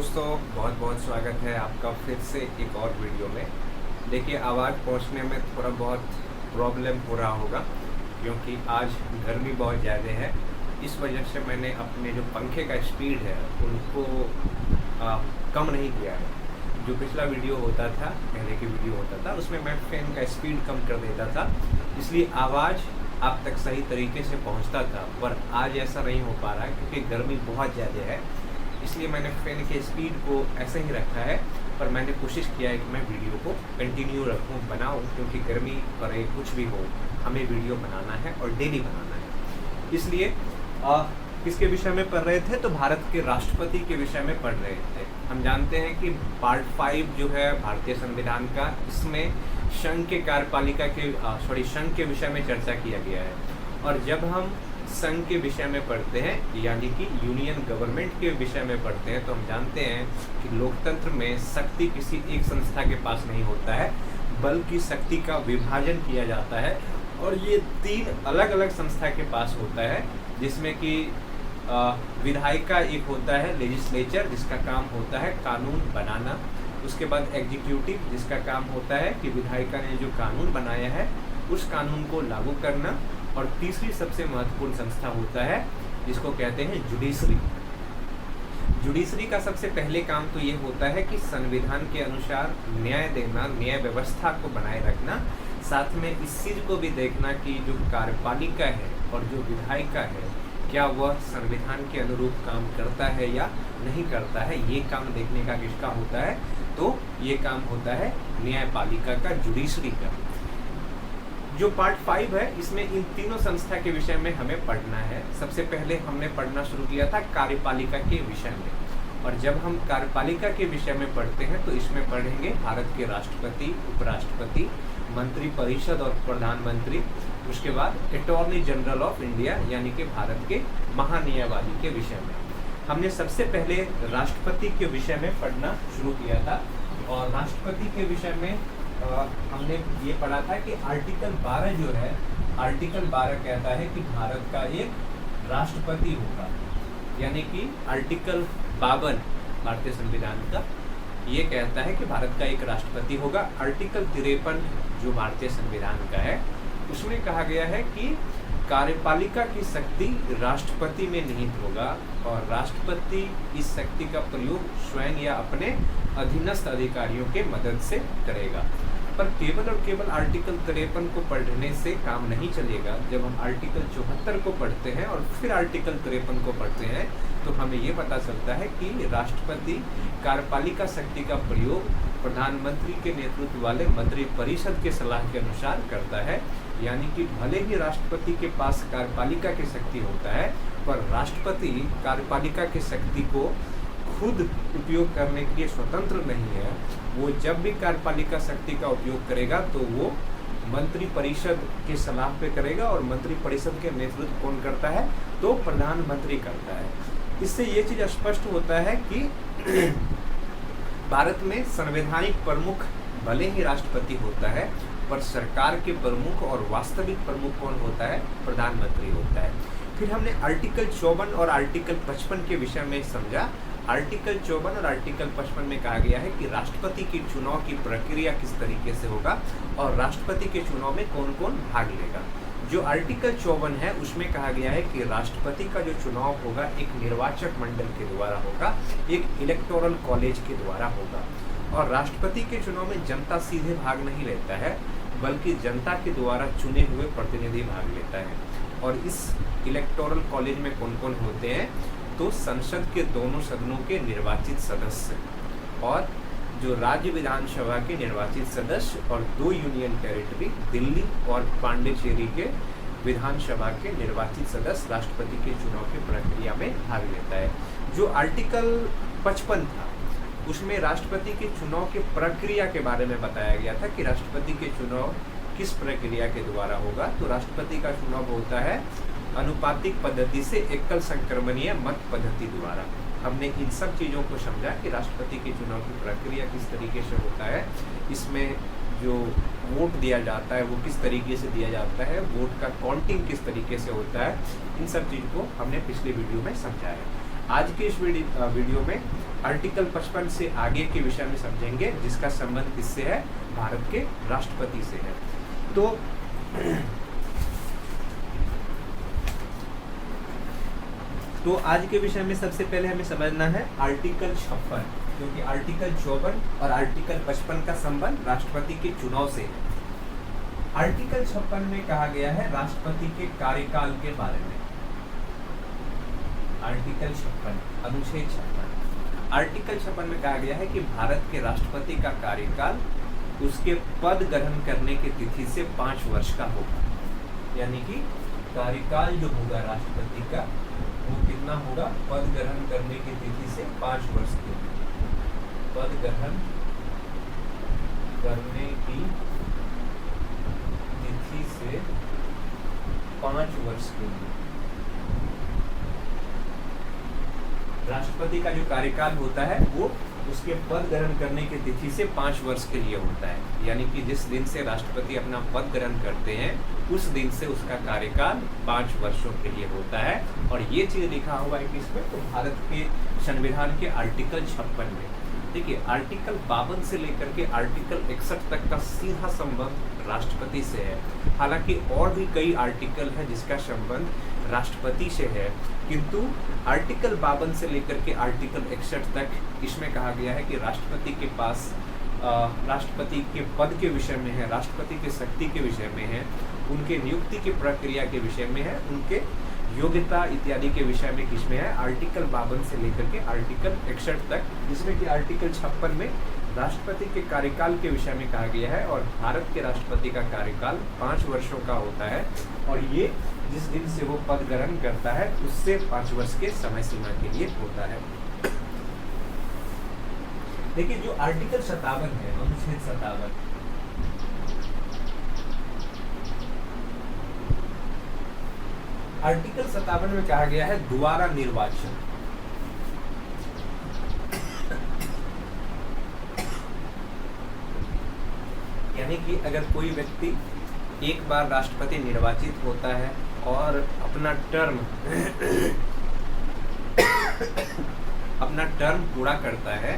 दोस्तों, बहुत बहुत स्वागत है आपका फिर से एक और वीडियो में। देखिए, आवाज़ पहुंचने में थोड़ा बहुत प्रॉब्लम हो रहा होगा क्योंकि आज गर्मी बहुत ज़्यादा है। इस वजह से मैंने अपने जो पंखे का स्पीड है उनको कम नहीं किया है। जो पिछला वीडियो होता था, पहले की वीडियो होता था, उसमें मैं फ़ैन का स्पीड कम कर देता था, इसलिए आवाज़ आप तक सही तरीके से पहुंचता था। पर आज ऐसा नहीं हो पा रहा है क्योंकि गर्मी बहुत ज़्यादा है, इसलिए मैंने फ़ैन के स्पीड को ऐसे ही रखा है। पर मैंने कोशिश किया है कि मैं वीडियो को कंटिन्यू रखूं, बनाऊं, क्योंकि गर्मी पड़े कुछ भी हो, हमें वीडियो बनाना है और डेली बनाना है। इसलिए किसके विषय में पढ़ रहे थे? तो भारत के राष्ट्रपति के विषय में पढ़ रहे थे। हम जानते हैं कि पार्ट 5 जो है भारतीय संविधान का, इसमें संघ के कार्यपालिका के संघ के विषय में चर्चा किया गया है। और जब हम संघ के विषय में पढ़ते हैं, यानी कि यूनियन गवर्नमेंट के विषय में पढ़ते हैं, तो हम जानते हैं कि लोकतंत्र में शक्ति किसी एक संस्था के पास नहीं होता है, बल्कि शक्ति का विभाजन किया जाता है। और ये 3 अलग अलग संस्था के पास होता है, जिसमें कि विधायिका एक होता है, लेजिस्लेचर, जिसका काम होता है कानून बनाना। उसके बाद एग्जीक्यूटिव, जिसका काम होता है कि विधायिका ने जो कानून बनाया है उस कानून को लागू करना। और तीसरी सबसे महत्वपूर्ण संस्था होता है जिसको कहते हैं जुडिशरी। जुडिशरी का सबसे पहले काम तो ये होता है कि संविधान के अनुसार न्याय देना, न्याय व्यवस्था को बनाए रखना, साथ में इस चीज़ को भी देखना कि जो कार्यपालिका है और जो विधायिका है, क्या वह संविधान के अनुरूप काम करता है या नहीं करता है। ये काम देखने का किसका होता है? तो ये काम होता है न्यायपालिका का, जुडिशरी का। जो पार्ट 5 है, इसमें इन तीनों संस्था के विषय में हमें पढ़ना है। सबसे पहले हमने पढ़ना शुरू किया था कार्यपालिका के विषय में, और जब हम कार्यपालिका के विषय में पढ़ते हैं तो इसमें पढ़ेंगे भारत के राष्ट्रपति, उपराष्ट्रपति, मंत्री परिषद और प्रधानमंत्री। उसके बाद अटॉर्नी जनरल ऑफ इंडिया, यानी कि भारत के महान्यायवादी के विषय में। हमने सबसे पहले राष्ट्रपति के विषय में पढ़ना शुरू किया था, और राष्ट्रपति के विषय में हमने ये पढ़ा था कि आर्टिकल 12 जो है, आर्टिकल 12 कहता है कि भारत का एक राष्ट्रपति होगा, यानी कि आर्टिकल 52 भारतीय संविधान का ये कहता है कि भारत का एक राष्ट्रपति होगा। आर्टिकल 53 जो भारतीय संविधान का है, उसमें कहा गया है कि कार्यपालिका की शक्ति राष्ट्रपति में निहित होगा, और राष्ट्रपति इस शक्ति का प्रयोग स्वयं या अपने अधीनस्थ अधिकारियों के मदद से करेगा। पर केवल और केवल आर्टिकल 53 को पढ़ने से काम नहीं चलेगा। जब हम आर्टिकल 74 को पढ़ते हैं और फिर आर्टिकल 53 को पढ़ते हैं, तो हमें ये पता चलता है कि राष्ट्रपति कार्यपालिका शक्ति का प्रयोग प्रधानमंत्री के नेतृत्व वाले मंत्री परिषद के सलाह के अनुसार करता है। यानी कि भले ही राष्ट्रपति के पास कार्यपालिका की शक्ति होता है, पर राष्ट्रपति कार्यपालिका की शक्ति को खुद उपयोग करने के लिए स्वतंत्र नहीं है। वो जब भी कार्यपालिका शक्ति का उपयोग करेगा तो वो मंत्री परिषद की सलाह पे करेगा, और मंत्री परिषद के नेतृत्व कौन करता है? तो प्रधानमंत्री करता है। इससे ये चीज़ स्पष्ट होता है कि भारत में संवैधानिक प्रमुख भले ही राष्ट्रपति होता है, पर सरकार के प्रमुख और वास्तविक प्रमुख कौन होता है? प्रधानमंत्री होता है। फिर हमने आर्टिकल 54 और आर्टिकल 55 के विषय में समझा। आर्टिकल 54 और आर्टिकल 55 में कहा गया है कि राष्ट्रपति की चुनाव की प्रक्रिया किस तरीके से होगा, और राष्ट्रपति के चुनाव में कौन कौन भाग लेगा। जो आर्टिकल 54 है, उसमें कहा गया है कि राष्ट्रपति का जो चुनाव होगा एक निर्वाचक मंडल के द्वारा होगा, एक इलेक्टोरल कॉलेज के द्वारा होगा। और राष्ट्रपति के चुनाव में जनता सीधे भाग नहीं लेता है, बल्कि जनता के द्वारा चुने हुए प्रतिनिधि भाग लेता है। और इस इलेक्टोरल कॉलेज में कौन कौन होते हैं? तो संसद के दोनों सदनों के निर्वाचित सदस्य, और जो राज्य विधानसभा के निर्वाचित सदस्य, और 2 यूनियन टेरिटरी दिल्ली और पांडिचेरी के विधानसभा के निर्वाचित सदस्य राष्ट्रपति के चुनाव की प्रक्रिया में भाग लेता है। जो आर्टिकल 55 था, उसमें राष्ट्रपति के चुनाव की प्रक्रिया के बारे में बताया गया था कि राष्ट्रपति के चुनाव किस प्रक्रिया के द्वारा होगा। तो राष्ट्रपति का चुनाव होता है अनुपातिक पद्धति से एकल संक्रमणीय मत पद्धति द्वारा। हमने इन सब चीज़ों को समझा कि राष्ट्रपति के चुनाव की प्रक्रिया किस तरीके से होता है, इसमें जो वोट दिया जाता है वो किस तरीके से दिया जाता है, वोट का काउंटिंग किस तरीके से होता है, इन सब चीज़ को हमने पिछले वीडियो में समझा है। आज के इस वीडियो में आर्टिकल 55 से आगे के विषय में समझेंगे, जिसका संबंध किससे है? भारत के राष्ट्रपति से है। तो आज के विषय में सबसे पहले हमें समझना है आर्टिकल 56, क्योंकि आर्टिकल 54 और आर्टिकल 55 का संबंध राष्ट्रपति के चुनाव से है। आर्टिकल 56 में कहा गया है राष्ट्रपति के कार्यकाल के बारे में। आर्टिकल 56 अनुच्छेद 56, आर्टिकल 56 में कहा गया है कि भारत के राष्ट्रपति का कार्यकाल उसके पद ग्रहण करने की तिथि से 5 वर्ष का होगा। यानी कि कार्यकाल जो होगा राष्ट्रपति का वो कितना होगा? पद ग्रहण करने की तिथि से 5 वर्ष के लिए। पद ग्रहण करने की तिथि से 5 वर्ष के लिए राष्ट्रपति का जो कार्यकाल होता है वो उसके पद ग्रहण करने की तिथि से 5 वर्ष के लिए होता है। यानी कि जिस दिन से राष्ट्रपति अपना पद ग्रहण करते हैं उस दिन से उसका कार्यकाल 5 वर्षों के लिए होता है। और ये चीज लिखा हुआ है किसमें? तो भारत के संविधान के आर्टिकल 56 में। देखिए, आर्टिकल 52 से लेकर के आर्टिकल 61 तक का सीधा संबंध राष्ट्रपति से है। हालांकि और भी कई आर्टिकल है जिसका संबंध राष्ट्रपति से है, किंतु आर्टिकल 52 से लेकर के आर्टिकल 61 तक इसमें कहा गया है कि राष्ट्रपति के पास राष्ट्रपति के पद के विषय में है, राष्ट्रपति की शक्ति के विषय में है, उनके नियुक्ति की प्रक्रिया के विषय में है, उनके योग्यता इत्यादि के विषय में किसमें है? आर्टिकल 52 से लेकर के आर्टिकल 61 तक, जिसमें कि आर्टिकल 56 में राष्ट्रपति के कार्यकाल के विषय में कहा गया है। और भारत के राष्ट्रपति का कार्यकाल 5 वर्षों का होता है और ये जिस दिन से वो पद ग्रहण करता है उससे 5 वर्ष के समय सीमा के लिए होता है। देखिए, जो आर्टिकल 57 है, अनुच्छेद 57, आर्टिकल 57 में कहा गया है दोबारा निर्वाचन। यानी कि अगर कोई व्यक्ति एक बार राष्ट्रपति निर्वाचित होता है और अपना टर्म पूरा करता है,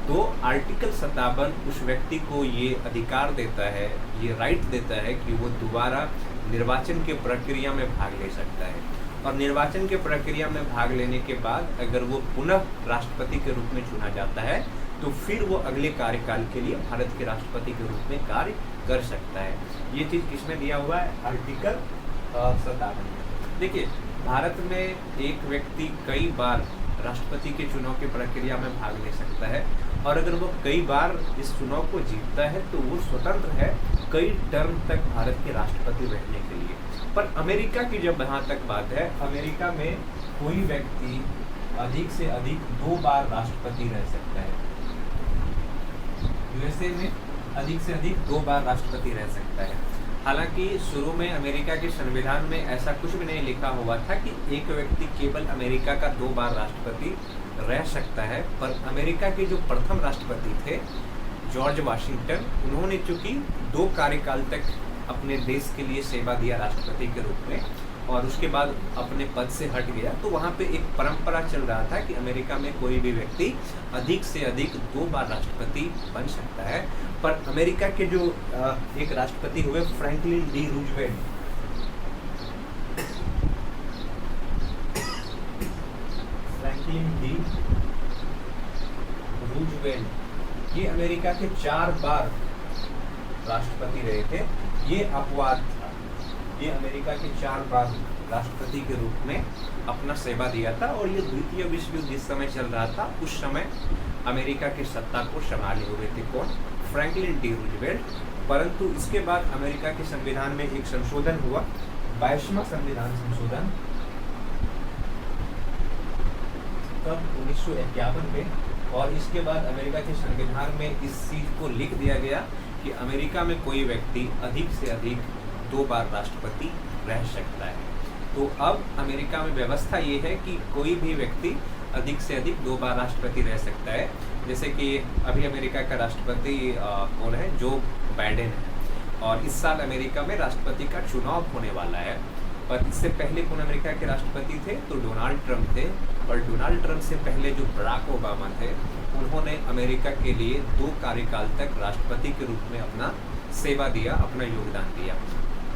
तो आर्टिकल 57 उस व्यक्ति को ये अधिकार देता है, ये राइट देता है कि वो दोबारा निर्वाचन के प्रक्रिया में भाग ले सकता है। और निर्वाचन के प्रक्रिया में भाग लेने के बाद अगर वो पुनः राष्ट्रपति के रूप में चुना जाता है तो फिर वो अगले कार्यकाल के लिए भारत के राष्ट्रपति के रूप में कार्य कर सकता है। ये चीज़ किसने दिया हुआ है? आर्टिकल 57। देखिए, भारत में एक व्यक्ति कई बार राष्ट्रपति के चुनाव की प्रक्रिया में भाग ले सकता है और अगर वो कई बार इस चुनाव को जीतता है तो वो स्वतंत्र है कई टर्म तक भारत के राष्ट्रपति रहने के लिए। पर अमेरिका की जब यहाँ तक बात है, अमेरिका में कोई व्यक्ति अधिक से अधिक 2 बार राष्ट्रपति रह सकता है। यूएसए में अधिक से अधिक 2 बार राष्ट्रपति रह सकता है। हालांकि शुरू में अमेरिका के संविधान में ऐसा कुछ भी नहीं लिखा हुआ था कि एक व्यक्ति केवल अमेरिका का 2 बार राष्ट्रपति रह सकता है। पर अमेरिका के जो प्रथम राष्ट्रपति थे जॉर्ज वाशिंगटन, उन्होंने चूंकि 2 कार्यकाल तक अपने देश के लिए सेवा दिया राष्ट्रपति के रूप में और उसके बाद अपने पद से हट गया, तो वहाँ पे एक परंपरा चल रहा था कि अमेरिका में कोई भी व्यक्ति अधिक से अधिक 2 बार राष्ट्रपति बन सकता है। पर अमेरिका के जो एक राष्ट्रपति हुए फ्रैंकलिन डी रूजवेल्ट, ये अमेरिका के 4 बार राष्ट्रपति रहे थे। ये अपवाद था, ये अमेरिका के 4 बार राष्ट्रपति के रूप में अपना सेवा दिया था और ये द्वितीय विश्व युद्ध जिस समय चल रहा था उस समय अमेरिका की सत्ता को संभाले हुए थे। कौन? Franklin D Roosevelt. परंतु इसके बाद अमेरिका के संविधान में एक संशोधन हुआ, 22वां संविधान संशोधन, तब 1951 में, और इसके बाद अमेरिका के संविधान में इस चीज को लिख दिया गया कि अमेरिका में कोई व्यक्ति अधिक से अधिक 2 बार राष्ट्रपति रह सकता है। तो अब अमेरिका में व्यवस्था ये है कि कोई भी व्यक्ति अधिक से अधिक 2 बार राष्ट्रपति रह सकता है। जैसे कि अभी अमेरिका का राष्ट्रपति कौन है? जो बाइडेन है और इस साल अमेरिका में राष्ट्रपति का चुनाव होने वाला है। और इससे पहले कौन अमेरिका के राष्ट्रपति थे? तो डोनाल्ड ट्रंप थे। और डोनाल्ड ट्रंप से पहले जो बराक ओबामा थे, उन्होंने अमेरिका के लिए 2 कार्यकाल तक राष्ट्रपति के रूप में अपना सेवा दिया, अपना योगदान दिया।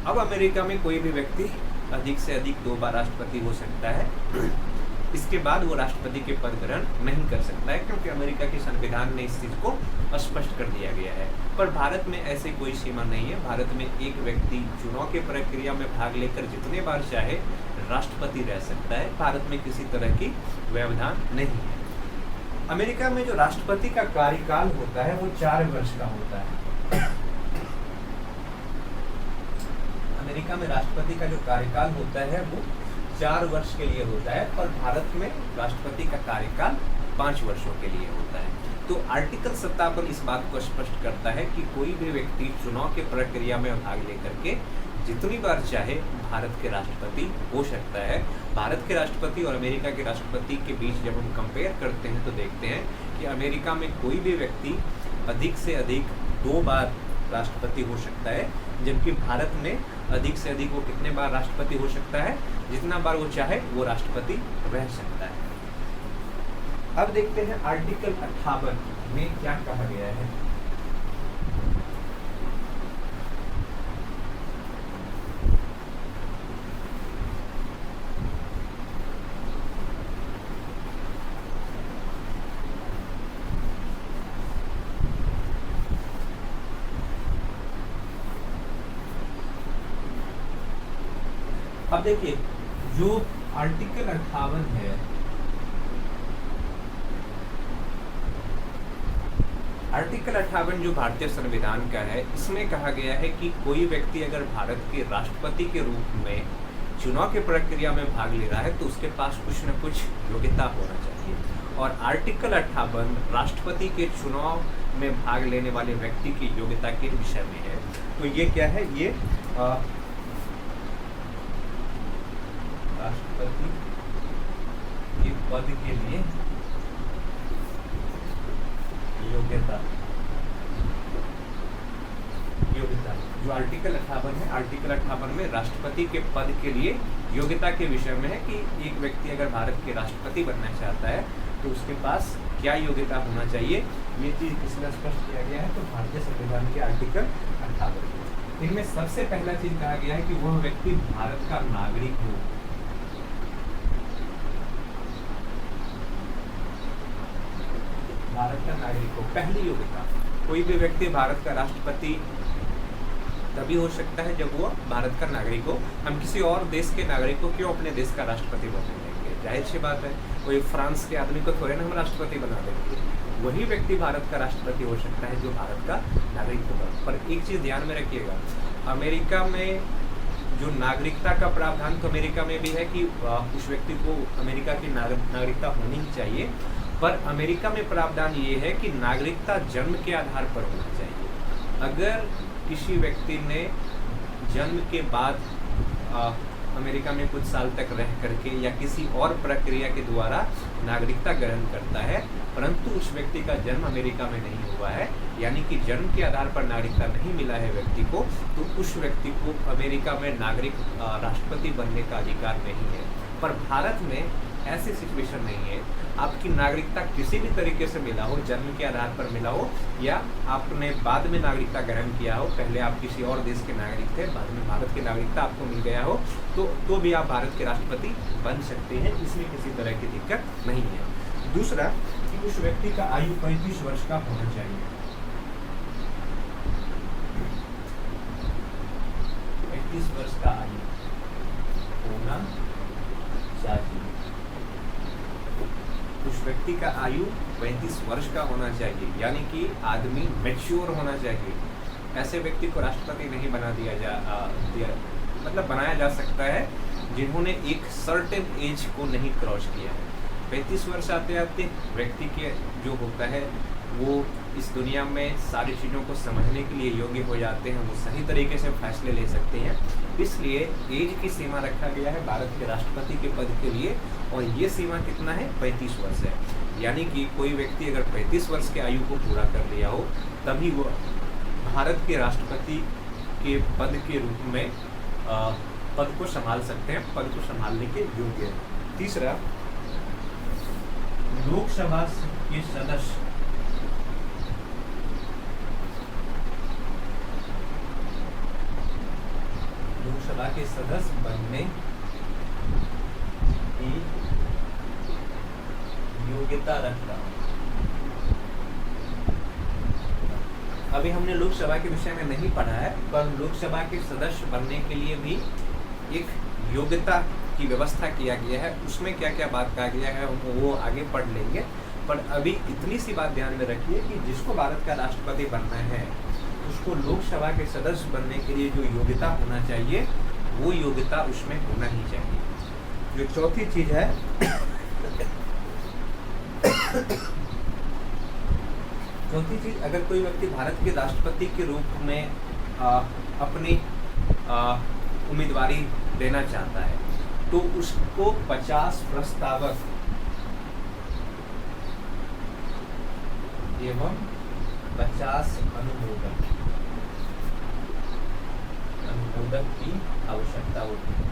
अब अमेरिका में कोई भी व्यक्ति अधिक से अधिक 2 बार राष्ट्रपति हो सकता है। इसके बाद वो राष्ट्रपति के पद ग्रहण नहीं कर सकता है, क्योंकि अमेरिका के संविधान ने इस चीज़ को स्पष्ट कर दिया गया है। पर भारत में ऐसे कोई सीमा नहीं है। भारत में एक व्यक्ति चुनाव की प्रक्रिया में भाग लेकर जितने बार चाहे राष्ट्रपति रह सकता है। भारत में किसी तरह की व्यवधान नहीं है। अमेरिका में जो राष्ट्रपति का कार्यकाल होता है वो 4 वर्ष का होता है। अमेरिका में राष्ट्रपति का जो कार्यकाल होता है वो 4 वर्ष के लिए होता है, पर भारत में राष्ट्रपति का कार्यकाल 5 वर्षों के लिए होता है। तो आर्टिकल 57 इस बात को स्पष्ट करता है कि कोई भी व्यक्ति चुनाव की प्रक्रिया में भाग लेकर के जितनी बार चाहे भारत के राष्ट्रपति हो सकता है। भारत के राष्ट्रपति और अमेरिका के राष्ट्रपति के बीच जब हम कंपेयर करते हैं तो देखते हैं कि अमेरिका में कोई भी व्यक्ति अधिक से अधिक 2 बार राष्ट्रपति हो सकता है, जबकि भारत में अधिक से अधिक वो कितने बार राष्ट्रपति हो सकता है? जितना बार वो चाहे वो राष्ट्रपति रह सकता है। अब देखते हैं आर्टिकल 58 में क्या कहा गया है। अब देखिए, जो आर्टिकल 58 है, आर्टिकल 58 जो भारतीय संविधान का है, इसमें कहा गया है कि कोई व्यक्ति अगर भारत के राष्ट्रपति के रूप में चुनाव की प्रक्रिया में भाग ले रहा है तो उसके पास कुछ न कुछ योग्यता होना चाहिए। और आर्टिकल 58 राष्ट्रपति के चुनाव में भाग लेने वाले व्यक्ति की योग्यता के विषय में है। तो ये क्या है? ये राष्ट्रपति के पद के लिए योग्यता जो आर्टिकल 58 है, आर्टिकल 58 में राष्ट्रपति के पद के लिए योग्यता के विषय में है कि एक व्यक्ति अगर भारत के राष्ट्रपति बनना चाहता है तो उसके पास क्या योग्यता होना चाहिए, ये चीज किसने स्पष्ट किया गया है? तो भारतीय संविधान के आर्टिकल 58। इनमें सबसे पहला चीज कहा गया है कि वह व्यक्ति भारत का नागरिक हो। भारत का नागरिक हो, पहली योग्यता। कोई भी व्यक्ति भारत का राष्ट्रपति तभी हो सकता है जब वो भारत का नागरिक हो। हम किसी और देश के नागरिक को क्यों अपने देश का राष्ट्रपति बना देंगे? जाहिर सी बात है, कोई फ्रांस के आदमी को थोड़े ना हम राष्ट्रपति बना देंगे। वही व्यक्ति भारत का राष्ट्रपति हो सकता है जो भारत का नागरिक होगा। पर एक चीज़ ध्यान में रखिएगा, अमेरिका में जो नागरिकता का प्रावधान तो अमेरिका में भी है कि उस व्यक्ति को अमेरिका की नागरिकता होनी ही चाहिए, पर अमेरिका में प्रावधान ये है कि नागरिकता जन्म के आधार पर होना चाहिए। अगर किसी व्यक्ति ने जन्म के बाद अमेरिका में कुछ साल तक रह करके या किसी और प्रक्रिया के द्वारा नागरिकता ग्रहण करता है, परंतु उस व्यक्ति का जन्म अमेरिका में नहीं हुआ है, यानी कि जन्म के आधार पर नागरिकता नहीं मिला है व्यक्ति को, तो उस व्यक्ति को अमेरिका में नागरिक राष्ट्रपति बनने का अधिकार नहीं है। पर भारत में ऐसी सिचुएशन नहीं है। आपकी नागरिकता किसी भी तरीके से मिला हो, जन्म के आधार पर मिला हो या आपने बाद में नागरिकता ग्रहण किया हो, पहले आप किसी और देश के नागरिक थे, बाद में भारत की नागरिकता आपको मिल गया हो, तो भी आप भारत के राष्ट्रपति बन सकते हैं। इसमें किसी तरह की दिक्कत नहीं है। दूसरा कि उस व्यक्ति का आयु 35 वर्ष का होना चाहिए। 35 वर्ष का आयु होना चाहिए। उस व्यक्ति का आयु 35 वर्ष का होना चाहिए, यानी कि आदमी मैच्योर होना चाहिए। ऐसे व्यक्ति को राष्ट्रपति नहीं बना बनाया जा सकता है जिन्होंने एक सर्टेन एज को नहीं क्रॉस किया है। 35 वर्ष आते आते व्यक्ति के जो होता है वो इस दुनिया में सारी चीज़ों को समझने के लिए योग्य हो जाते हैं, वो सही तरीके से फैसले ले सकते हैं। इसलिए एज की सीमा रखा गया है भारत के राष्ट्रपति के पद के लिए, और ये सीमा कितना है? 35 वर्ष है। यानी कि कोई व्यक्ति अगर 35 वर्ष के आयु को पूरा कर लिया हो तभी वो भारत के राष्ट्रपति के पद के रूप में पद को संभाल सकते हैं, पद को संभालने के योग्य है। तीसरा, लोकसभा के सदस्य लोकसभा के सदस्य बनने की योग्यता रखता। अभी हमने लोकसभा के विषय में नहीं पढ़ा है, पर लोकसभा के सदस्य बनने के लिए भी एक योग्यता की व्यवस्था किया गया है। उसमें क्या क्या बात कहा गया है हम वो आगे पढ़ लेंगे, पर अभी इतनी सी बात ध्यान में रखिए कि जिसको भारत का राष्ट्रपति बनना है उसको लोकसभा के सदस्य बनने के लिए जो योग्यता होना चाहिए वो योग्यता उसमें होना ही चाहिए। जो चौथी चीज है चौथी चीज, अगर कोई व्यक्ति भारत के राष्ट्रपति के रूप में अपनी उम्मीदवारी देना चाहता है तो उसको 50 प्रस्तावक एवं 50 अनुमोदक की आवश्यकता होती है।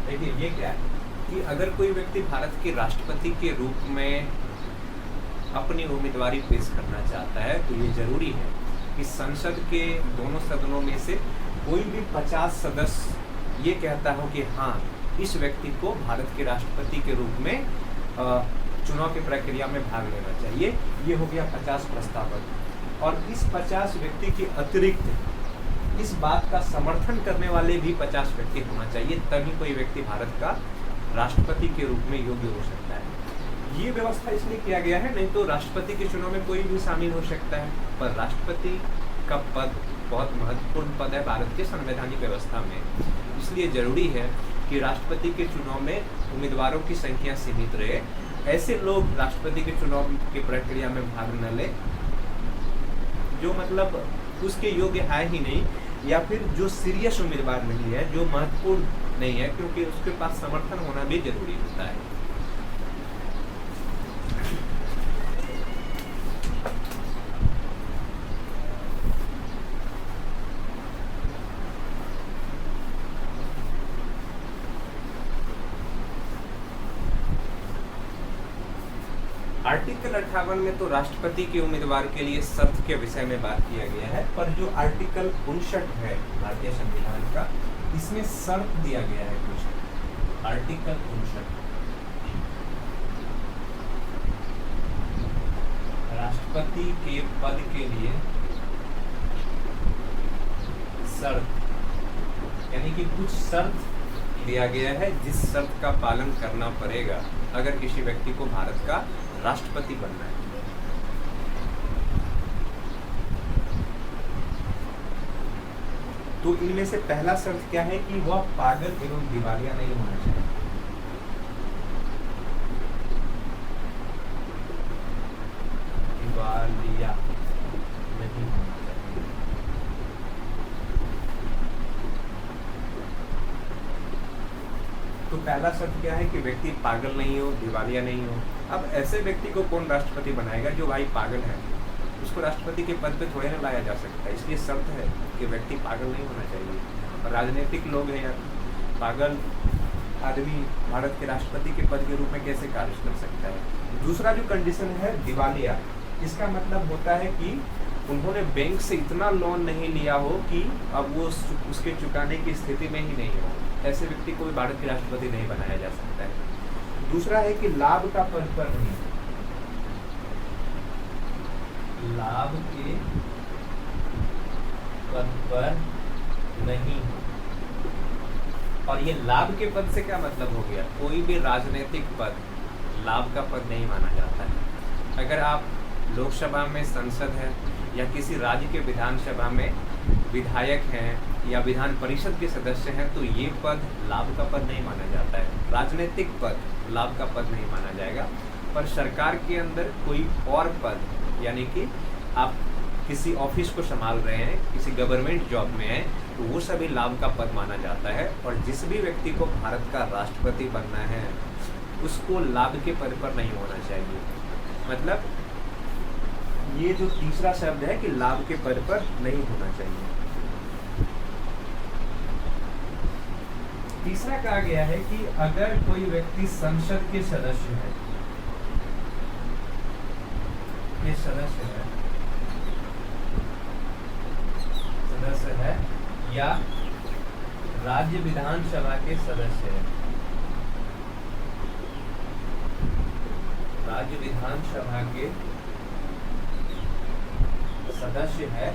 देखिए ये क्या है कि अगर कोई व्यक्ति भारत के राष्ट्रपति के रूप में अपनी उम्मीदवारी पेश करना चाहता है तो ये जरूरी है कि संसद के दोनों सदनों में से कोई भी 50 सदस्य ये कहता हो कि हाँ इस व्यक्ति को भारत के राष्ट्रपति के रूप में चुनाव की प्रक्रिया में भाग लेना चाहिए। ये हो गया 50 प्रस्तावक। और इस 50 व्यक्ति के अतिरिक्त इस बात का समर्थन करने वाले भी 50 व्यक्ति होना चाहिए, तभी कोई व्यक्ति भारत का राष्ट्रपति के रूप में योग्य हो सकता है। ये व्यवस्था इसलिए किया गया है, नहीं तो राष्ट्रपति के चुनाव में कोई भी शामिल हो सकता है, पर राष्ट्रपति का पद बहुत महत्वपूर्ण पद है भारत के संवैधानिक व्यवस्था में। इसलिए जरूरी है कि राष्ट्रपति के चुनाव में उम्मीदवारों की संख्या सीमित रहे। ऐसे लोग राष्ट्रपति के चुनाव की प्रक्रिया में भाग न ले जो मतलब उसके योग्य है ही नहीं, या फिर जो सीरियस उम्मीदवार नहीं है, जो महत्वपूर्ण नहीं है, क्योंकि उसके पास समर्थन होना भी जरूरी होता है। आर्टिकल 58 में तो राष्ट्रपति के उम्मीदवार के लिए शर्त के विषय में बात किया गया है, पर जो आर्टिकल 59 है भारतीय संविधान का, इसमें शर्त दिया गया है कुछ। आर्टिकल 59 राष्ट्रपति के पद के लिए शर्त, यानी कि कुछ शर्त दिया गया है जिस शर्त का पालन करना पड़ेगा अगर किसी व्यक्ति को भारत का राष्ट्रपति बनना है। तो इनमें से पहला शर्त क्या है कि वह पागल एवं दिवालिया नहीं होना चाहिए। दिवालिया नहीं होना चाहिए। तो पहला शर्त क्या है कि व्यक्ति पागल नहीं हो, दिवालिया नहीं हो। अब ऐसे व्यक्ति को कौन राष्ट्रपति बनाएगा जो भाई पागल है? उसको राष्ट्रपति के पद पे थोड़े ना लाया जा सकता है। इसलिए शर्त है कि व्यक्ति पागल नहीं होना चाहिए। और राजनीतिक लोग हैं यार, पागल आदमी भारत के राष्ट्रपति के पद के रूप में कैसे कार्य कर सकता है? दूसरा जो कंडीशन है दिवालिया, इसका मतलब होता है कि उन्होंने बैंक से इतना लोन नहीं लिया हो कि अब वो उसके चुकाने की स्थिति में ही नहीं हो। ऐसे व्यक्ति को भी भारत के राष्ट्रपति नहीं बनाया जा सकता है। दूसरा है कि लाभ का पद पर नहीं, लाभ के पद पर नहीं। और ये लाभ के पद से क्या मतलब हो गया? कोई भी राजनीतिक पद लाभ का पद नहीं माना जाता है। अगर आप लोकसभा में संसद है या किसी राज्य के विधानसभा में विधायक हैं या विधान परिषद के सदस्य हैं तो ये पद लाभ का पद नहीं माना जाता है। राजनीतिक पद लाभ का पद नहीं माना जाएगा। पर सरकार के अंदर कोई और पद, यानी कि आप किसी ऑफिस को संभाल रहे हैं, किसी गवर्नमेंट जॉब में हैं, तो वो सभी लाभ का पद माना जाता है। और जिस भी व्यक्ति को भारत का राष्ट्रपति बनना है उसको लाभ के पद पर नहीं होना चाहिए। मतलब ये जो तीसरा शब्द है कि लाभ के पद पर नहीं होना चाहिए। तीसरा कहा गया है कि अगर कोई व्यक्ति संसद के सदस्य है, सदस्य है या राज्य विधानसभा के सदस्य है, राज्य विधानसभा के सदस्य है,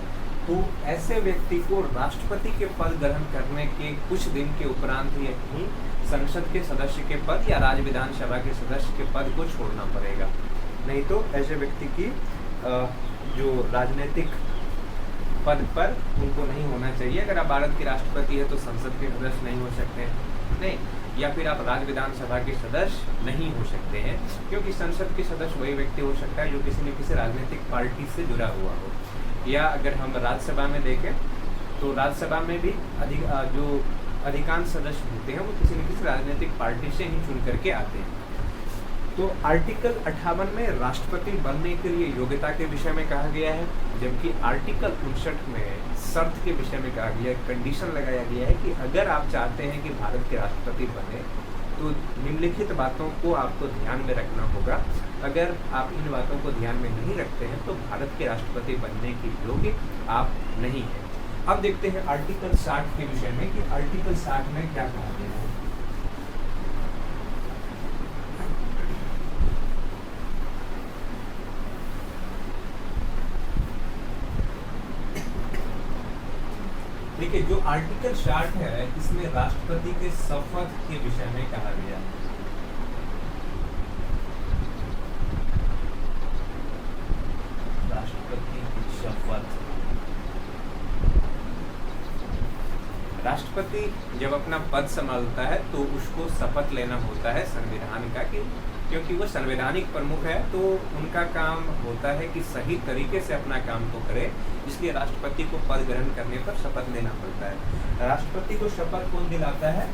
तो ऐसे व्यक्ति को राष्ट्रपति के पद ग्रहण करने के कुछ दिन के उपरांत ही संसद के सदस्य के पद या राज्य विधानसभा के सदस्य के पद को छोड़ना पड़ेगा। नहीं तो ऐसे व्यक्ति की जो राजनीतिक पद पर उनको नहीं होना चाहिए। अगर आप भारत के राष्ट्रपति है तो संसद के सदस्य नहीं हो सकते नहीं, या फिर आप राज्य विधानसभा के सदस्य नहीं हो सकते हैं, क्योंकि संसद के सदस्य वही व्यक्ति हो सकता है जो किसी न किसी राजनीतिक पार्टी से जुड़ा हुआ हो। या अगर हम राज्यसभा में देखें तो राज्यसभा में भी जो अधिकांश सदस्य होते हैं वो किसी न किसी राजनीतिक पार्टी से ही चुन करके आते हैं। तो आर्टिकल 58 में राष्ट्रपति बनने के लिए योग्यता के विषय में कहा गया है, जबकि आर्टिकल 59 में शर्त के विषय में कहा गया है, कंडीशन लगाया गया है कि अगर आप चाहते हैं कि भारत के राष्ट्रपति बने तो निम्नलिखित बातों को आपको ध्यान में रखना होगा। अगर आप इन बातों को ध्यान में नहीं रखते हैं तो भारत के राष्ट्रपति बनने के योग्य आप नहीं हैं। अब देखते हैं आर्टिकल 60 के विषय में कि आर्टिकल 60 में क्या कहा गया है। देखिए, जो आर्टिकल 60 है इसमें राष्ट्रपति के शपथ के विषय में कहा गया है। राष्ट्रपति की शपथ। राष्ट्रपति जब अपना पद संभालता है तो उसको शपथ लेना होता है संविधान का, कि क्योंकि वो संवैधानिक प्रमुख है तो उनका काम होता है कि सही तरीके से अपना काम को करे, इसलिए राष्ट्रपति को पद ग्रहण करने पर शपथ लेना पड़ता है। राष्ट्रपति को शपथ कौन दिलाता है?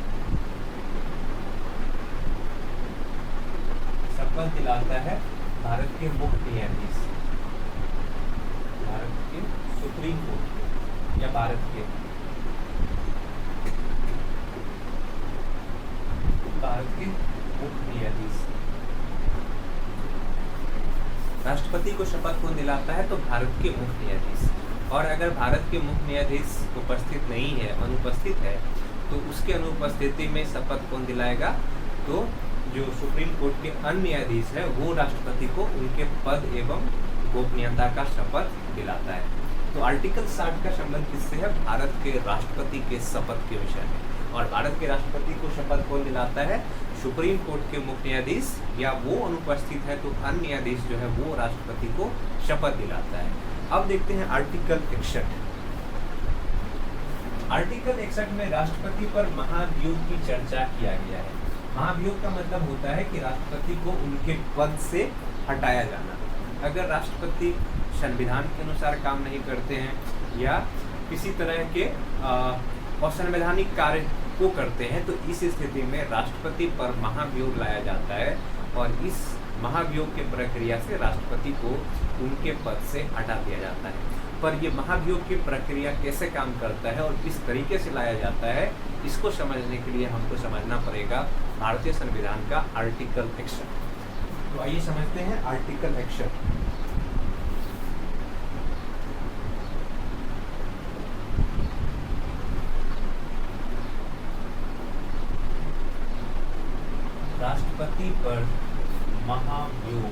शपथ दिलाता है भारत के मुख्य न्यायाधीश, भारत के सुप्रीम कोर्ट या भारत के मुख्य न्यायाधीश। राष्ट्रपति को शपथ कौन दिलाता है? तो भारत के मुख्य न्यायाधीश। और अगर भारत के मुख्य न्यायाधीश उपस्थित नहीं है, अनुपस्थित है, तो उसके अनुपस्थिति में शपथ कौन दिलाएगा? तो जो सुप्रीम कोर्ट के अन्य न्यायाधीश है वो राष्ट्रपति को उनके पद एवं गोपनीयता का शपथ दिलाता है। तो आर्टिकल 60 का संबंध किससे है? भारत के राष्ट्रपति के शपथ के विषय में। और भारत के राष्ट्रपति को शपथ कौन दिलाता है? सुप्रीम कोर्ट के मुख्य न्यायाधीश, या वो अनुपस्थित है तो अन्य न्यायाधीश जो है वो राष्ट्रपति को शपथ दिलाता है। अब देखते हैं आर्टिकल 61। आर्टिकल 61 में राष्ट्रपति पर महाभियोग की चर्चा किया गया है। महाभियोग का मतलब होता है कि राष्ट्रपति को उनके पद से हटाया जाना। अगर राष्ट्रपति संविधान के अनुसार काम नहीं करते हैं या किसी तरह के असंवैधानिक कार्य को करते हैं तो इस स्थिति में राष्ट्रपति पर महाभियोग लाया जाता है और इस महाभियोग की प्रक्रिया से राष्ट्रपति को उनके पद से हटा दिया जाता है। पर ये महाभियोग की प्रक्रिया कैसे काम करता है और किस तरीके से लाया जाता है, इसको समझने के लिए हमको समझना पड़ेगा भारतीय संविधान का आर्टिकल 61। तो आइए समझते हैं आर्टिकल 61। राष्ट्रपति पर महाभियोग,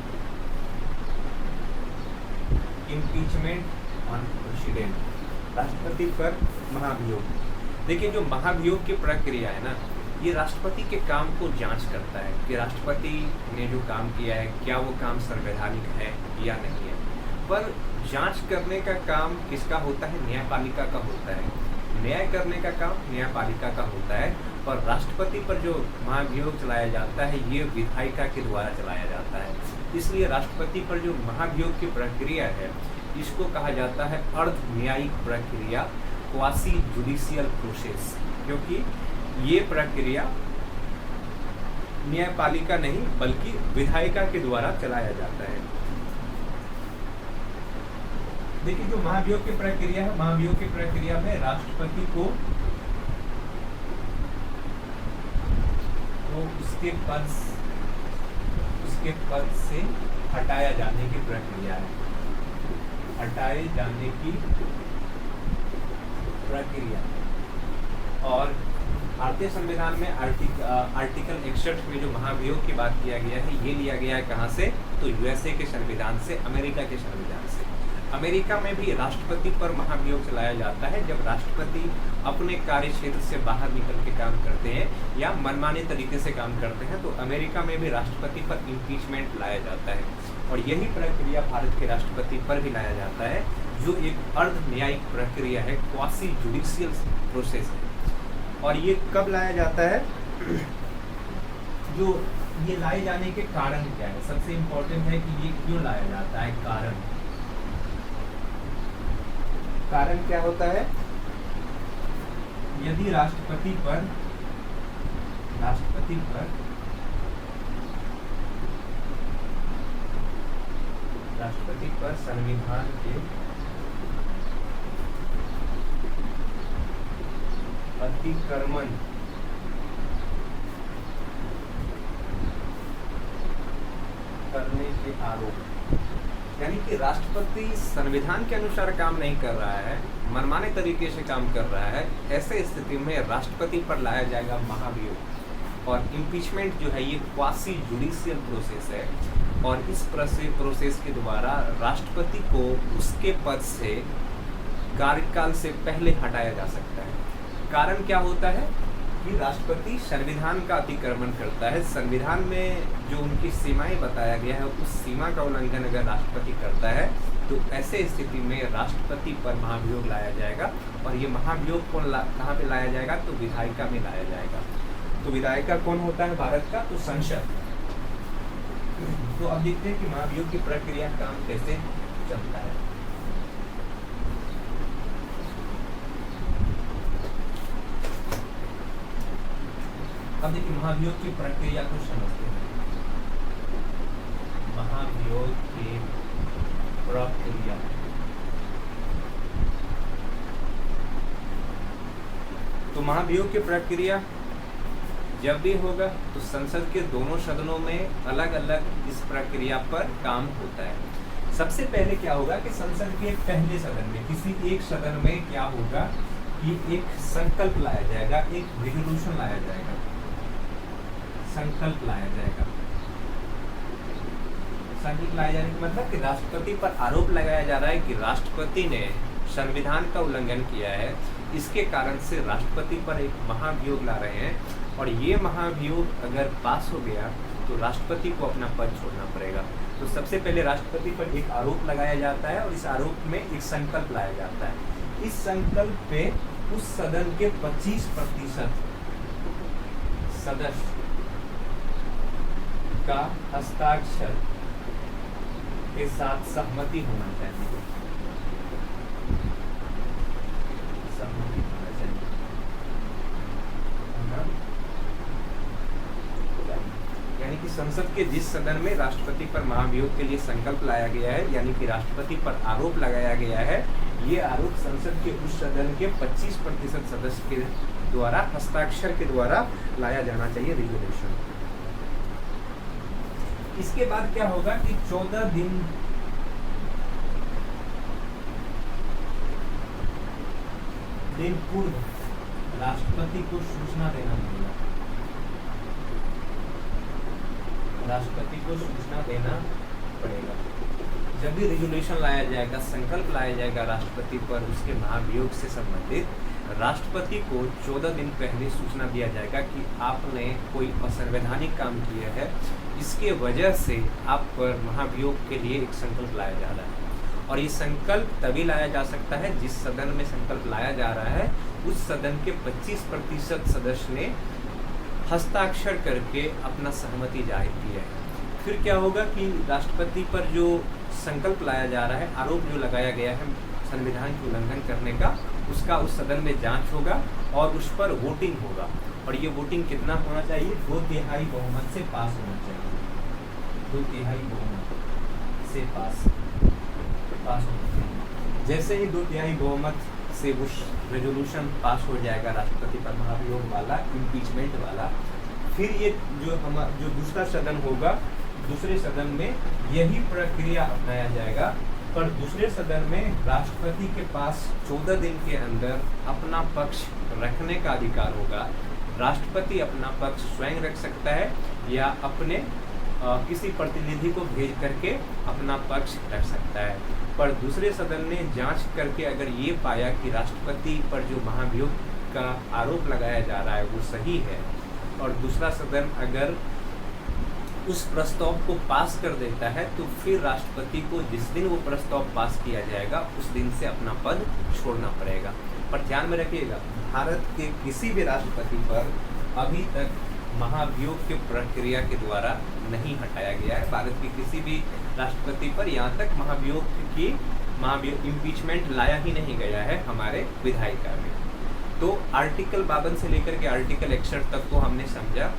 इम्पीचमेंट ऑन प्रेसिडेंट। राष्ट्रपति पर महाभियोग। देखिए, जो महाभियोग की प्रक्रिया है ना, ये राष्ट्रपति के काम को जांच करता है कि राष्ट्रपति ने जो काम किया है क्या वो काम संवैधानिक है या नहीं है। पर जांच करने का काम किसका होता है? न्यायपालिका का होता है। न्याय करने का काम न्यायपालिका का होता है। पर राष्ट्रपति पर जो महाभियोग चलाया जाता है ये विधायिका के द्वारा चलाया जाता है। इसलिए राष्ट्रपति पर जो महाभियोग की प्रक्रिया है इसको कहा जाता है अर्ध न्यायिक प्रक्रिया, क्वासी जुडिशियल प्रोसेस, क्योंकि ये प्रक्रिया न्यायपालिका नहीं बल्कि विधायिका के द्वारा चलाया जाता है। देखिए जो महाभियोग की प्रक्रिया है, महाभियोग की प्रक्रिया में राष्ट्रपति को उसके पद से हटाया जाने की प्रक्रिया है, हटाए जाने की प्रक्रिया। और भारतीय संविधान में आर्टिकल 61 में जो महाभियोग की बात किया गया है, ये लिया गया है कहाँ से? तो यूएसए के संविधान से, अमेरिका के संविधान से। अमेरिका में भी राष्ट्रपति पर महाभियोग चलाया जाता है जब राष्ट्रपति अपने कार्य क्षेत्र से बाहर निकल के काम करते हैं या मनमाने तरीके से काम करते हैं, तो अमेरिका में भी राष्ट्रपति पर इम्पीचमेंट लाया जाता है। और यही प्रक्रिया भारत के राष्ट्रपति पर भी लाया जाता है, जो एक अर्ध न्यायिक प्रक्रिया है, क्वासी जुडिशियल प्रोसेस है। और ये कब लाया जाता है? जो ये लाए जाने के कारण क्या है? सबसे इम्पोर्टेंट है कि ये क्यों लाया जाता है। कारण क्या होता है? यदि राष्ट्रपति पर संविधान के अतिक्रमण करने के आरोप, यानी कि राष्ट्रपति संविधान के अनुसार काम नहीं कर रहा है, मनमाने तरीके से काम कर रहा है, ऐसे स्थिति में राष्ट्रपति पर लाया जाएगा महाभियोग। और इम्पीचमेंट जो है ये क्वासी जुडिशियल प्रोसेस है, और इस प्रोसेस के द्वारा राष्ट्रपति को उसके पद से कार्यकाल से पहले हटाया जा सकता है। कारण क्या होता है कि राष्ट्रपति संविधान का अतिक्रमण करता है। संविधान में जो उनकी सीमाएं बताया गया है, उस सीमा का उल्लंघन अगर राष्ट्रपति करता है तो ऐसे स्थिति में राष्ट्रपति पर महाभियोग लाया जाएगा। और ये महाभियोग कहाँ पे लाया जाएगा? तो विधायिका में लाया जाएगा। तो विधायिका कौन होता है भारत का? तो संसद। तो अब देखते हैं कि महाभियोग की प्रक्रिया काम कैसे चलता है। अब देखिए महाभियोग की प्रक्रिया को समझते हैं। महाभियोग की प्रक्रिया, तो महाभियोग की प्रक्रिया जब भी होगा तो संसद के दोनों सदनों में अलग अलग इस प्रक्रिया पर काम होता है। सबसे पहले क्या होगा कि संसद के पहले सदन में, किसी एक सदन में क्या होगा कि एक संकल्प लाया जाएगा, एक रेजोल्यूशन लाया जाएगा, संकल्प लाया जाएगा। संकल्प लाया जाने का मतलब कि राष्ट्रपति पर आरोप लगाया जा रहा है कि राष्ट्रपति ने संविधान का उल्लंघन किया है, इसके कारण से राष्ट्रपति पर एक महाभियोग ला रहे हैं। और ये महाभियोग अगर पास हो गया तो राष्ट्रपति को अपना पद छोड़ना पड़ेगा। तो सबसे पहले राष्ट्रपति पर एक आरोप लगाया जाता है और इस आरोप में एक संकल्प लाया जाता है। इस संकल्प पे उस सदन के 25% सदस्य का हस्ताक्षर के साथ सहमति होना चाहिए, सहमति होना चाहिए। यानी कि संसद के जिस सदन में राष्ट्रपति पर महाभियोग के लिए संकल्प लाया गया है, यानी कि राष्ट्रपति पर आरोप लगाया गया है, ये आरोप संसद के उस सदन के 25% सदस्य के द्वारा हस्ताक्षर के द्वारा लाया जाना चाहिए, रेजोल्यूशन। इसके बाद क्या होगा कि 14 दिन पूर्व राष्ट्रपति को सूचना देना पड़ेगा, राष्ट्रपति को सूचना देना पड़ेगा। जब भी रेजोल्यूशन लाया जाएगा, संकल्प लाया जाएगा राष्ट्रपति पर उसके महाभियोग से संबंधित, राष्ट्रपति को 14 दिन पहले सूचना दिया जाएगा कि आपने कोई असंवैधानिक काम किया है, इसके वजह से आप पर महाभियोग के लिए एक संकल्प लाया जा रहा है। और ये संकल्प तभी लाया जा सकता है जिस सदन में संकल्प लाया जा रहा है उस सदन के 25% सदस्य ने हस्ताक्षर करके अपना सहमति जाहिर किया है। फिर क्या होगा कि राष्ट्रपति पर जो संकल्प लाया जा रहा है, आरोप जो लगाया गया है संविधान के उल्लंघन करने का, उसका उस सदन में जांच होगा और उस पर वोटिंग होगा। और ये वोटिंग कितना होना चाहिए? 2/3 बहुमत से पास होना चाहिए, 2/3 बहुमत से पास होना चाहिए। जैसे ही 2/3 बहुमत से वो रेजोल्यूशन पास हो जाएगा राष्ट्रपति पर महाभियोग वाला, इम्पीचमेंट वाला, फिर ये जो दूसरा सदन होगा, दूसरे सदन में यही प्रक्रिया अपनाया जाएगा। पर दूसरे सदन में राष्ट्रपति के पास 14 दिन के अंदर अपना पक्ष रखने का अधिकार होगा। राष्ट्रपति अपना पक्ष स्वयं रख सकता है या अपने किसी प्रतिनिधि को भेज करके अपना पक्ष रख सकता है। पर दूसरे सदन ने जांच करके अगर ये पाया कि राष्ट्रपति पर जो महाभियोग का आरोप लगाया जा रहा है वो सही है, और दूसरा सदन अगर उस प्रस्ताव को पास कर देता है, तो फिर राष्ट्रपति को जिस दिन वो प्रस्ताव पास किया जाएगा उस दिन से अपना पद छोड़ना पड़ेगा। पर ध्यान में रखिएगा, भारत के किसी भी राष्ट्रपति पर अभी तक महाभियोग की प्रक्रिया के द्वारा नहीं हटाया गया है। भारत के किसी भी राष्ट्रपति पर यहाँ तक महाभियोग इम्पीचमेंट लाया ही नहीं गया है हमारे विधायिका में। तो आर्टिकल 52 से लेकर के आर्टिकल 61 तक को हमने समझा।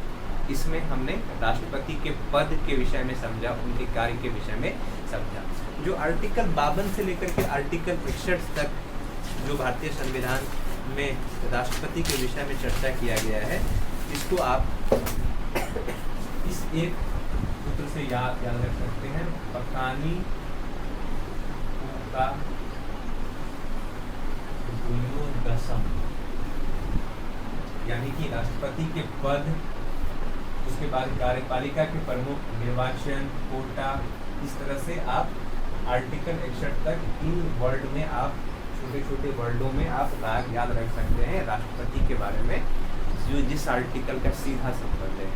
इसमें हमने राष्ट्रपति के पद के विषय में समझा, उनके कार्य के विषय में समझा। जो आर्टिकल 52 से लेकर के आर्टिकल 61 तक जो भारतीय संविधान में राष्ट्रपति के विषय में चर्चा किया गया है, इसको आप इस एक सूत्र से याद रख सकते हैं, पकानी का दशम, यानी कि राष्ट्रपति के पद, उसके बाद कार्यपालिका के प्रमुख, निर्वाचन, कोटा, इस तरह से आप आर्टिकल 61 तक इन वर्ड में आप छोटे छोटे वर्डों में आप याद रख सकते हैं राष्ट्रपति के बारे में, जो जिस आर्टिकल का सीधा संबंध है।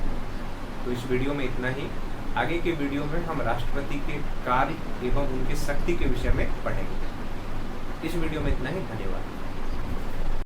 तो इस वीडियो में इतना ही। आगे के वीडियो में हम राष्ट्रपति के कार्य एवं उनकी शक्ति के विषय में पढ़ेंगे। इस वीडियो में इतना ही। धन्यवाद।